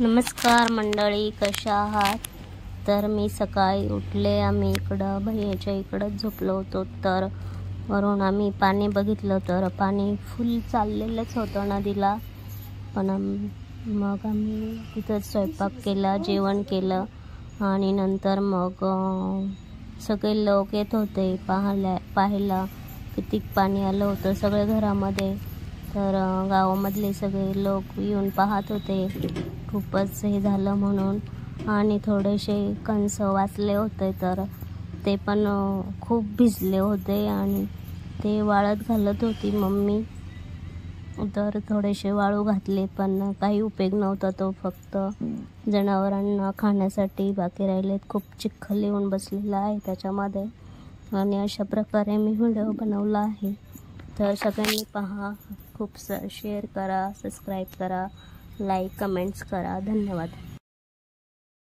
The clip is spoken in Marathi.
नमस्कार मंडळी, कशा आहात? तर मी सकाळी उठले, आम्ही इकडं भैयाच्या इकडंच झोपलो होतो. तर वरून आम्ही पाणी बघितलं तर पाणी फुल चाललेलंच होतं नदीला. पण मग आम्ही तिथंच स्वयंपाक केला, जेवण केलं आणि नंतर मग सगळे लोक येत होते पाहायला किती पाणी आलं होतं सगळे घरामध्ये. तर गावामधले सगळे लोक येऊन पाहत होते, खूपच हे झालं म्हणून. आणि थोडेसे कंस वाचले होते तर ते पण खूप भिजले होते आणि ते वाळत घालत होती मम्मी. तर थोडेसे वाळू घातले पण काही उपयोग नव्हता, तो फक्त जनावरांना खाण्यासाठी बाकी राहिलेत. खूप चिखल येऊन बसलेला आहे त्याच्यामध्ये. आणि अशा प्रकारे मी व्हिडिओ बनवला आहे. तर सगळ्यांनी पहा, खूप शेअर करा, सबस्क्राईब करा, लाईक कमेंट्स करा. धन्यवाद.